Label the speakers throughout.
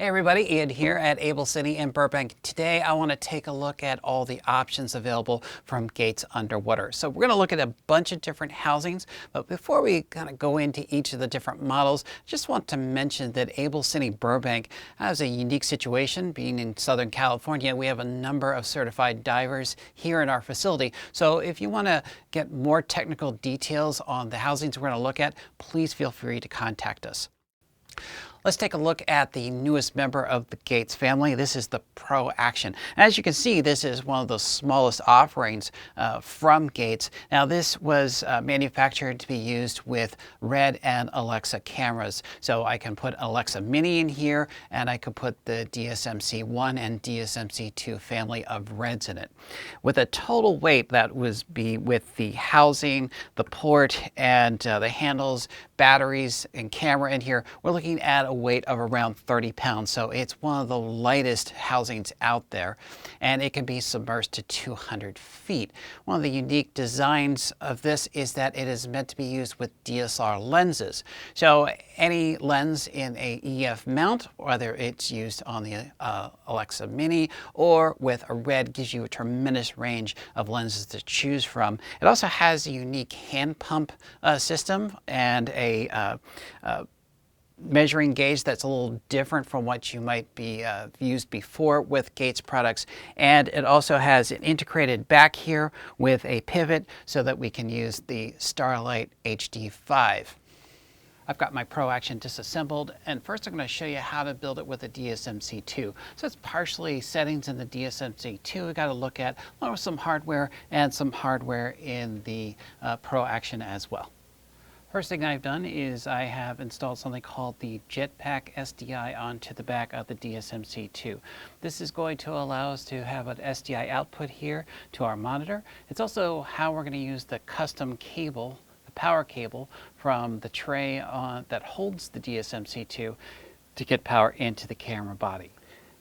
Speaker 1: Hey everybody, Ian here at AbelCine in Burbank. Today I want to take a look at all the options available from Gates Underwater. So we're going to look at a bunch of different housings, but before we kind of go into each of the different models, I just want to mention that AbelCine Burbank has a unique situation. Being in Southern California, we have a number of certified divers here in our facility. So if you want to get more technical details on the housings we're going to look at, please feel free to contact us. Let's take a look at the newest member of the Gates family. This is the Pro Action. As you can see, this is one of the smallest offerings from Gates. Now, this was manufactured to be used with Red and Alexa cameras. So I can put Alexa Mini in here, and I could put the DSMC-1 and DSMC-2 family of Reds in it. With a total weight that was with the housing, the port, and the handles, batteries, and camera in here, we're looking at a weight of around 30 pounds. So it's one of the lightest housings out there, and it can be submerged to 200 feet. One of the unique designs of this is that it is meant to be used with DSLR lenses. So any lens in a EF mount, whether it's used on the Alexa Mini or with a Red, gives you a tremendous range of lenses to choose from. It also has a unique hand pump system and a measuring gauge that's a little different from what you might be used before with Gates products. And it also has an integrated back here with a pivot so that we can use the Starlight HD5. I've got my Pro Action disassembled, and first I'm going to show you how to build it with a DSMC-2. So it's partially settings in the DSMC-2. We've got to look at some hardware and some hardware in the Pro Action as well. First thing I've done is I have installed something called the Pack Sdi onto the back of the DSMC-2. This is going to allow us to have an SDI output here to our monitor. It's also how we're going to use the custom cable, the power cable from the tray that holds the DSMC-2 to get power into the camera body.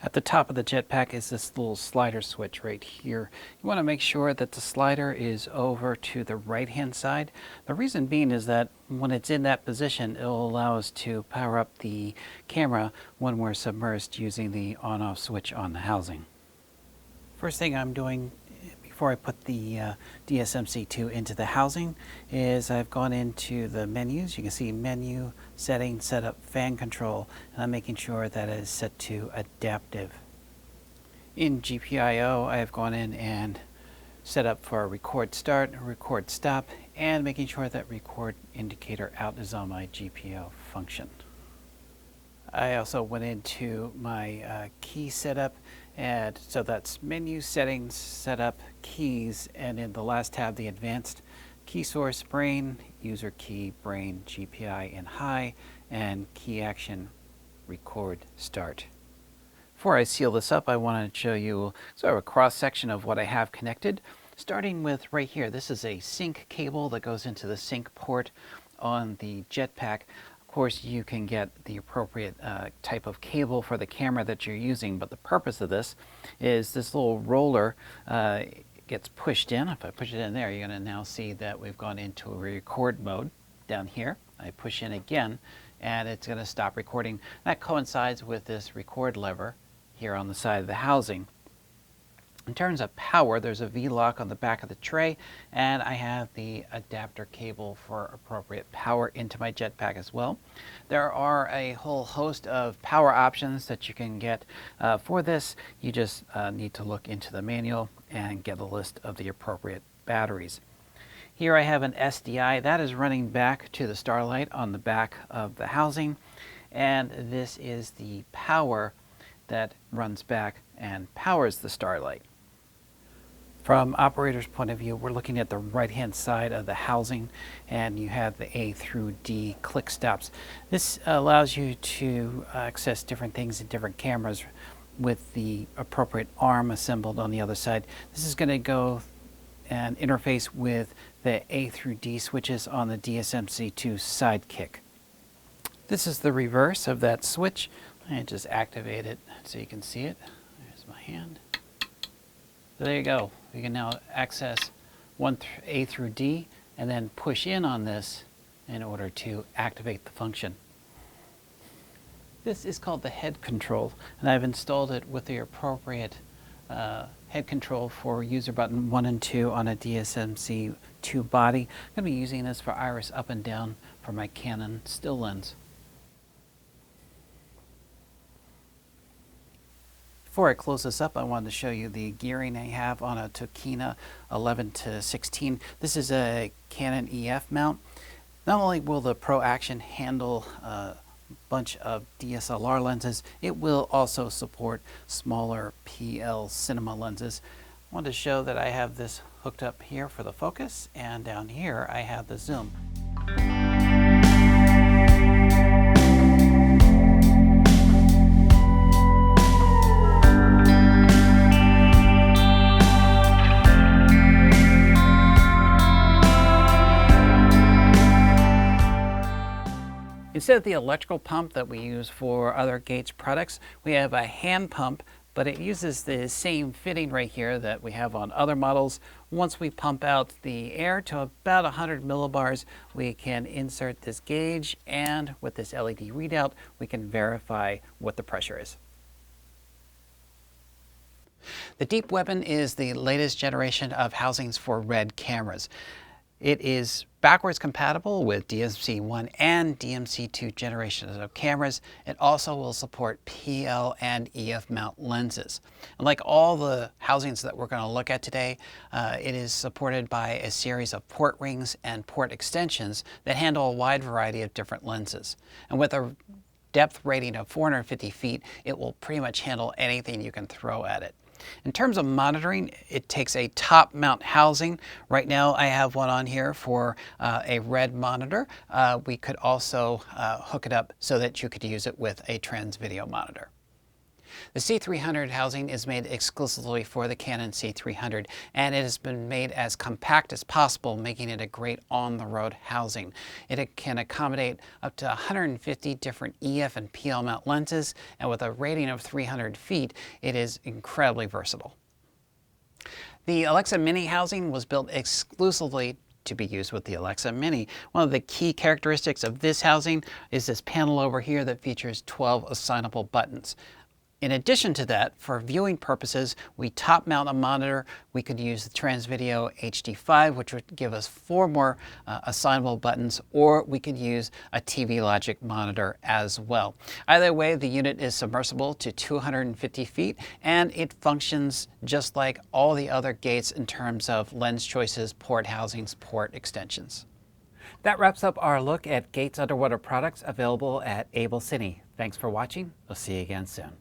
Speaker 1: At the top of the Jetpack is this little slider switch right here. You want to make sure that the slider is over to the right-hand side. The reason being is that when it's in that position, it will allow us to power up the camera when we're submerged using the on-off switch on the housing. First thing I'm doing before I put the DSMC-2 into the housing is I've gone into the menus. You can see menu, setting, setup, fan control, and I'm making sure that it is set to adaptive. In GPIO, I have gone in and set up for a record start, a record stop, and making sure that record indicator out is on my GPIO function. I also went into my key setup, and so that's menu, settings, setup, keys, and in the last tab, the advanced key source, brain, user key, brain, GPI in high, and key action, record start. Before I seal this up, I want to show you sort of a cross section of what I have connected, starting with right here. This is a sync cable that goes into the sync port on the Jetpack. Of course, you can get the appropriate type of cable for the camera that you're using, but the purpose of this is this little roller gets pushed in. If I push it in there, you're going to now see that we've gone into a record mode down here. I push in again, and it's going to stop recording. That coincides with this record lever here on the side of the housing. In terms of power, there's a V-lock on the back of the tray, and I have the adapter cable for appropriate power into my Jetpack as well. There are a whole host of power options that you can get for this. You just need to look into the manual and get a list of the appropriate batteries. Here I have an SDI that is running back to the Starlight on the back of the housing, and this is the power that runs back and powers the Starlight. From operator's point of view, we're looking at the right-hand side of the housing, and you have the A through D click stops. This allows you to access different things in different cameras with the appropriate arm assembled on the other side. This is going to go and interface with the A through D switches on the DSMC-2 Sidekick. This is the reverse of that switch. I just activate it so you can see it. There's my hand. So there you go. We can now access A through D and then push in on this in order to activate the function. This is called the head control, and I've installed it with the appropriate head control for user button 1 and 2 on a DSMC2 body. I'm going to be using this for iris up and down for my Canon still lens. Before I close this up, I wanted to show you the gearing I have on a Tokina 11-16. This is a Canon EF mount. Not only will the Pro Action handle a bunch of DSLR lenses, it will also support smaller PL cinema lenses. I wanted to show that I have this hooked up here for the focus, and down here I have the zoom. Instead of the electrical pump that we use for other Gates products, we have a hand pump, but it uses the same fitting right here that we have on other models. Once we pump out the air to about 100 millibars, we can insert this gauge, and with this LED readout, we can verify what the pressure is. The Deep Weapon is the latest generation of housings for RED cameras. It is backwards compatible with DMC1 and DMC2 generations of cameras. It also will support PL and EF mount lenses. And like all the housings that we're going to look at today, it is supported by a series of port rings and port extensions that handle a wide variety of different lenses. And with a depth rating of 450 feet, it will pretty much handle anything you can throw at it. In terms of monitoring, it takes a top mount housing. Right now I have one on here for a RED monitor. We could also hook it up so that you could use it with a trans video monitor. The C300 housing is made exclusively for the Canon C300, and it has been made as compact as possible, making it a great on-the-road housing. It can accommodate up to 150 different EF and PL mount lenses, and with a rating of 300 feet, it is incredibly versatile. The Alexa Mini housing was built exclusively to be used with the Alexa Mini. One of the key characteristics of this housing is this panel over here that features 12 assignable buttons. In addition to that, for viewing purposes, we top mount a monitor. We could use the Transvideo HD5, which would give us 4 more assignable buttons, or we could use a TV Logic monitor as well. Either way, the unit is submersible to 250 feet, and it functions just like all the other Gates in terms of lens choices, port housings, port extensions. That wraps up our look at Gates underwater products available at AbelCine. Thanks for watching. We'll see you again soon.